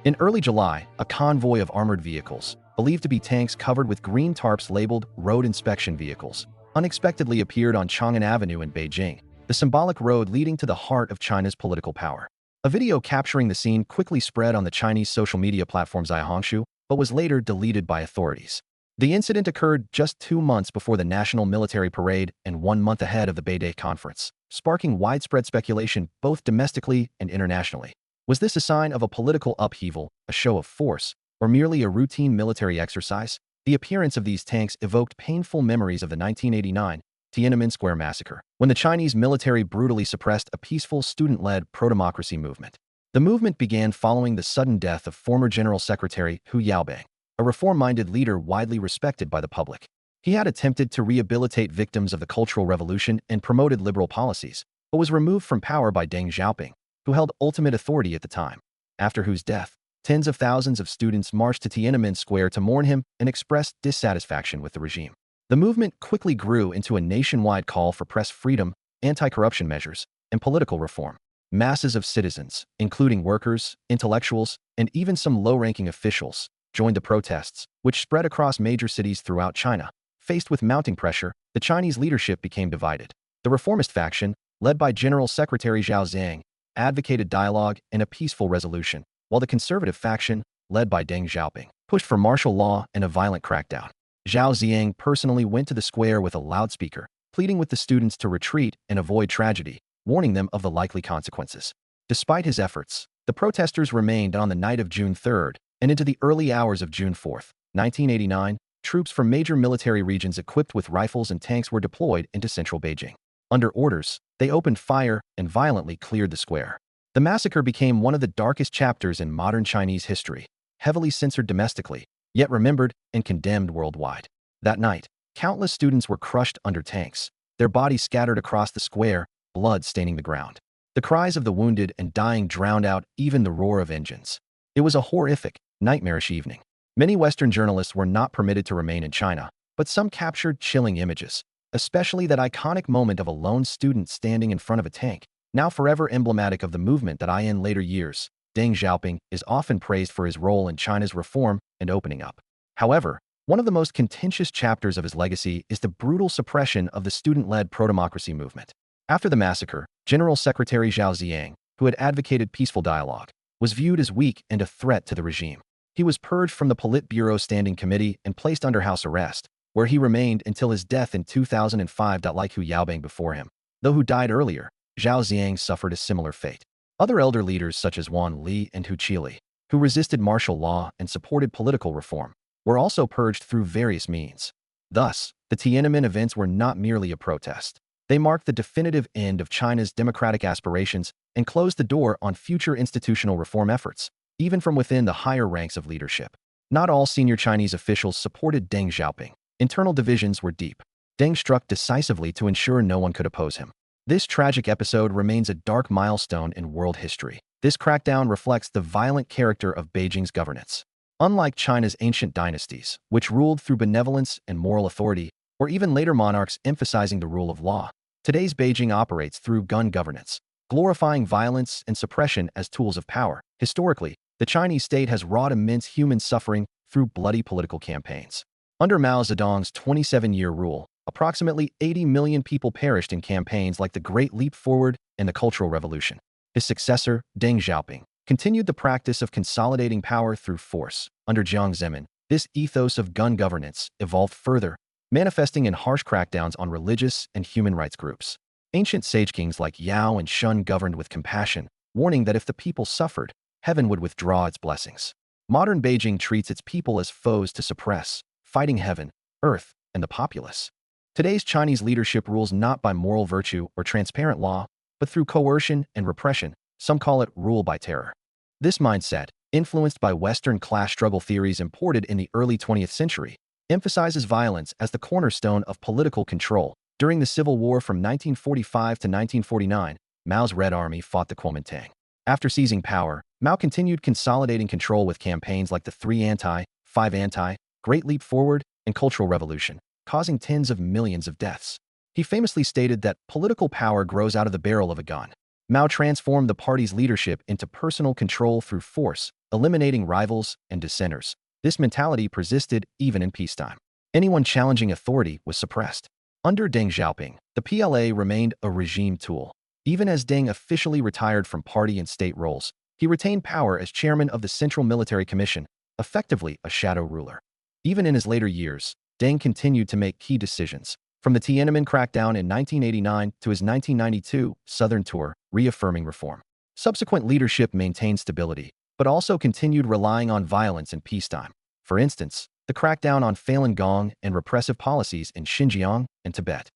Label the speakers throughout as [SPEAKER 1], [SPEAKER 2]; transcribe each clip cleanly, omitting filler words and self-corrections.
[SPEAKER 1] In early July, a convoy of armored vehicles, believed to be tanks covered with green tarps labeled road inspection vehicles, unexpectedly appeared on Chang'an Avenue in Beijing, the symbolic road leading to the heart of China's political power. A video capturing the scene quickly spread on the Chinese social media platform Xiaohongshu, but was later deleted by authorities. The incident occurred just 2 months before the National Military Parade and 1 month ahead of the Beidai Conference, sparking widespread speculation both domestically and internationally. Was this a sign of a political upheaval, a show of force, or merely a routine military exercise? The appearance of these tanks evoked painful memories of the 1989 Tiananmen Square massacre, when the Chinese military brutally suppressed a peaceful student-led pro-democracy movement. The movement began following the sudden death of former General Secretary Hu Yaobang, a reform-minded leader widely respected by the public. He had attempted to rehabilitate victims of the Cultural Revolution and promoted liberal policies, but was removed from power by Deng Xiaoping, who held ultimate authority at the time. After Hu's death, tens of thousands of students marched to Tiananmen Square to mourn him and express dissatisfaction with the regime. The movement quickly grew into a nationwide call for press freedom, anti-corruption measures, and political reform. Masses of citizens, including workers, intellectuals, and even some low-ranking officials, joined the protests, which spread across major cities throughout China. Faced with mounting pressure, the Chinese leadership became divided. The reformist faction, led by General Secretary Hu Yaobang, advocated dialogue and a peaceful resolution, while the conservative faction, led by Deng Xiaoping, pushed for martial law and a violent crackdown. Hu Yaobang personally went to the square with a loudspeaker, pleading with the students to retreat and avoid tragedy, warning them of the likely consequences. Despite his efforts, the protesters remained on the night of June 3rd and into the early hours of June 4th, 1989. Troops from major military regions equipped with rifles and tanks were deployed into central Beijing. Under orders, they opened fire and violently cleared the square. The massacre became one of the darkest chapters in modern Chinese history, heavily censored domestically, yet remembered and condemned worldwide. That night, countless students were crushed under tanks, their bodies scattered across the square, blood staining the ground. The cries of the wounded and dying drowned out even the roar of engines. It was a horrific, nightmarish evening. Many Western journalists were not permitted to remain in China, but some captured chilling images, especially that iconic moment of a lone student standing in front of a tank, now forever emblematic of the movement that in later years. Deng Xiaoping is often praised for his role in China's reform and opening up. However, one of the most contentious chapters of his legacy is the brutal suppression of the student-led pro-democracy movement. After the massacre, General Secretary Hu Yaobang, who had advocated peaceful dialogue, was viewed as weak and a threat to the regime. He was purged from the Politburo Standing Committee and placed under house arrest, where he remained until his death in 2005. Like Hu Yaobang before him, though who died earlier, Hu Yaobang suffered a similar fate. Other elder leaders such as Wan Li and Hu Qili, who resisted martial law and supported political reform, were also purged through various means. Thus, the Tiananmen events were not merely a protest. They marked the definitive end of China's democratic aspirations and closed the door on future institutional reform efforts, even from within the higher ranks of leadership. Not all senior Chinese officials supported Deng Xiaoping. Internal divisions were deep. Deng struck decisively to ensure no one could oppose him. This tragic episode remains a dark milestone in world history. This crackdown reflects the violent character of Beijing's governance. Unlike China's ancient dynasties, which ruled through benevolence and moral authority, or even later monarchs emphasizing the rule of law, today's Beijing operates through gun governance, glorifying violence and suppression as tools of power. Historically, the Chinese state has wrought immense human suffering through bloody political campaigns. Under Mao Zedong's 27-year rule, approximately 80 million people perished in campaigns like the Great Leap Forward and the Cultural Revolution. His successor, Deng Xiaoping, continued the practice of consolidating power through force. Under Jiang Zemin, this ethos of gun governance evolved further, manifesting in harsh crackdowns on religious and human rights groups. Ancient sage kings like Yao and Shun governed with compassion, warning that if the people suffered, heaven would withdraw its blessings. Modern Beijing treats its people as foes to suppress, fighting heaven, earth, and the populace. Today's Chinese leadership rules not by moral virtue or transparent law, but through coercion and repression. Some call it rule by terror. This mindset, influenced by Western class struggle theories imported in the early 20th century, emphasizes violence as the cornerstone of political control. During the Civil War from 1945 to 1949, Mao's Red Army fought the Kuomintang. After seizing power, Mao continued consolidating control with campaigns like the 3 Anti, 5 Anti, Great Leap Forward, and Cultural Revolution, causing tens of millions of deaths. He famously stated that political power grows out of the barrel of a gun. Mao transformed the party's leadership into personal control through force, eliminating rivals and dissenters. This mentality persisted even in peacetime. Anyone challenging authority was suppressed. Under Deng Xiaoping, the PLA remained a regime tool. Even as Deng officially retired from party and state roles, he retained power as chairman of the Central Military Commission, effectively a shadow ruler. Even in his later years, Deng continued to make key decisions, from the Tiananmen crackdown in 1989 to his 1992 Southern tour, reaffirming reform. Subsequent leadership maintained stability, but also continued relying on violence in peacetime. For instance, the crackdown on Falun Gong and repressive policies in Xinjiang and Tibet.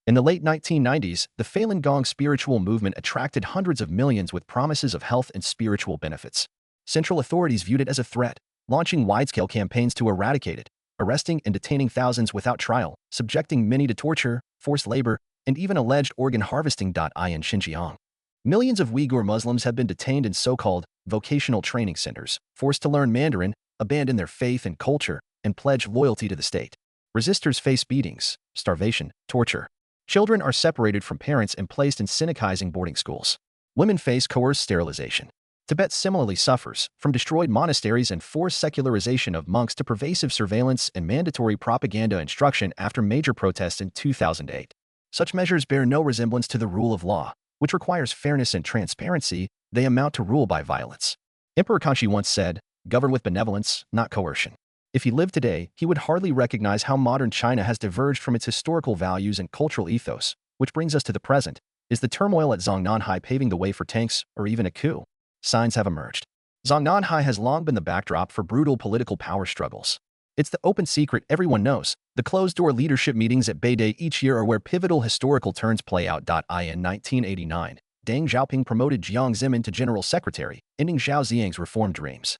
[SPEAKER 1] In the late 1990s, the Falun Gong spiritual movement attracted hundreds of millions with promises of health and spiritual benefits. Central authorities viewed it as a threat, launching wide-scale campaigns to eradicate it, arresting and detaining thousands without trial, subjecting many to torture, forced labor, and even alleged organ harvesting. In Xinjiang, millions of Uyghur Muslims have been detained in so-called vocational training centers, forced to learn Mandarin, abandon their faith and culture, and pledge loyalty to the state. Resistors face beatings, starvation, torture. Children are separated from parents and placed in syncretizing boarding schools. Women face coerced sterilization. Tibet similarly suffers, from destroyed monasteries and forced secularization of monks to pervasive surveillance and mandatory propaganda instruction after major protests in 2008. Such measures bear no resemblance to the rule of law, which requires fairness and transparency. They amount to rule by violence. Emperor Kangxi once said, "Govern with benevolence, not coercion." If he lived today, he would hardly recognize how modern China has diverged from its historical values and cultural ethos. Which brings us to the present. Is the turmoil at Zhongnanhai paving the way for tanks or even a coup? Signs have emerged. Zhongnanhai has long been the backdrop for brutal political power struggles. It's the open secret everyone knows. The closed-door leadership meetings at Beidei each year are where pivotal historical turns play out. In 1989, Deng Xiaoping promoted Jiang Zemin to General Secretary, ending Zhao Ziyang's reform dreams.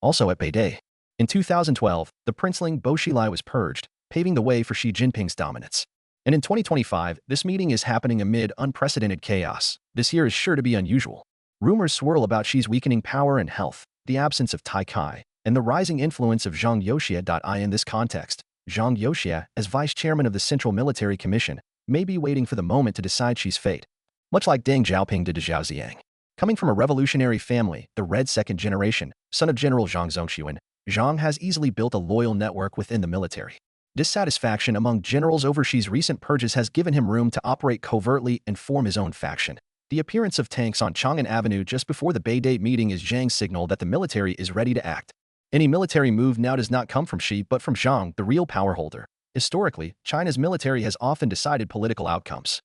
[SPEAKER 1] Also at Beidei, in 2012, the princeling Bo Xilai was purged, paving the way for Xi Jinping's dominance. And in 2025, this meeting is happening amid unprecedented chaos. This year is sure to be unusual. Rumors swirl about Xi's weakening power and health, the absence of Tai Kai, and the rising influence of Zhang Youxia. In this context, Zhang Youxia, as vice chairman of the Central Military Commission, may be waiting for the moment to decide Xi's fate, much like Deng Xiaoping did to Zhao Ziyang. Coming from a revolutionary family, the Red second generation, son of General Zhang Zongxuan, Zhang has easily built a loyal network within the military. Dissatisfaction among generals over Xi's recent purges has given him room to operate covertly and form his own faction. The appearance of tanks on Chang'an Avenue just before the Beidei meeting is Zhang's signal that the military is ready to act. Any military move now does not come from Xi but from Zhang, the real power holder. Historically, China's military has often decided political outcomes.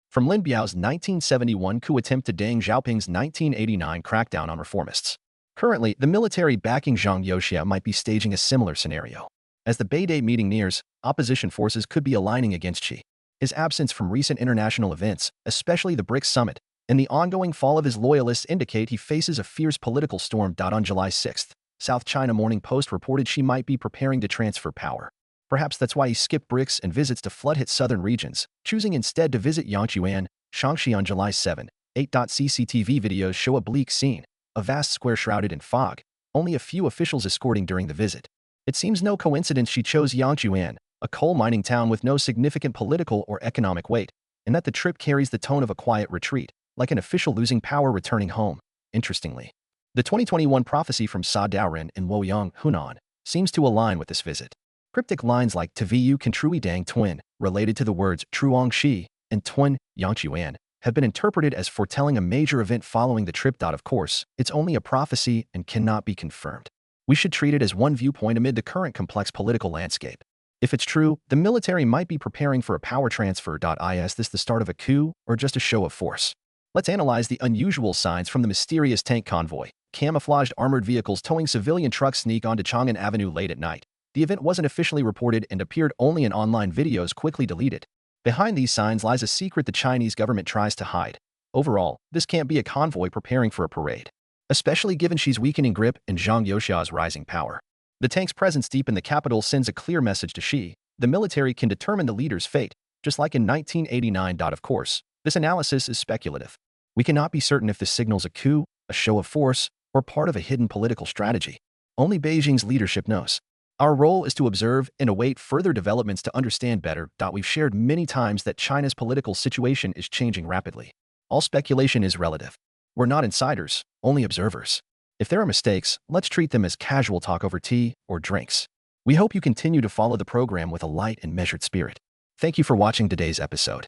[SPEAKER 1] From Lin Biao's 1971 coup attempt to Deng Xiaoping's 1989 crackdown on reformists. Currently, the military backing Zhang Youxia might be staging a similar scenario. As the Beidei meeting nears, opposition forces could be aligning against Xi. His absence from recent international events, especially the BRICS summit, and the ongoing fall of his loyalists indicate he faces a fierce political storm. On July 6, South China Morning Post reported Xi might be preparing to transfer power. Perhaps that's why he skipped BRICS and visits to flood-hit southern regions, choosing instead to visit Yangchuan, Shaanxi on July 7. 8. CCTV videos show a bleak scene, a vast square shrouded in fog, only a few officials escorting during the visit. It seems no coincidence she chose Yangchuan, a coal mining town with no significant political or economic weight, and that the trip carries the tone of a quiet retreat, like an official losing power returning home. Interestingly, the 2021 prophecy from Sa Daoren in Luoyang, Hunan, seems to align with this visit. Cryptic lines like Tvu can Trui Dang Twin, related to the words Truong Shi and Twin Yangchuan, have been interpreted as foretelling a major event following the trip. Of course, it's only a prophecy and cannot be confirmed. We should treat it as one viewpoint amid the current complex political landscape. If it's true, the military might be preparing for a power transfer. Is this the start of a coup or just a show of force? Let's analyze the unusual signs from the mysterious tank convoy. Camouflaged armored vehicles towing civilian trucks sneak onto Chang'an Avenue late at night. The event wasn't officially reported and appeared only in online videos quickly deleted. Behind these signs lies a secret the Chinese government tries to hide. Overall, this can't be a convoy preparing for a parade, especially given Xi's weakening grip and Zhang Youxia's rising power. The tank's presence deep in the capital sends a clear message to Xi. The military can determine the leader's fate, just like in 1989. Of course, this analysis is speculative. We cannot be certain if this signals a coup, a show of force, or part of a hidden political strategy. Only Beijing's leadership knows. Our role is to observe and await further developments to understand better. We've shared many times that China's political situation is changing rapidly. All speculation is relative. We're not insiders, only observers. If there are mistakes, let's treat them as casual talk over tea or drinks. We hope you continue to follow the program with a light and measured spirit. Thank you for watching today's episode.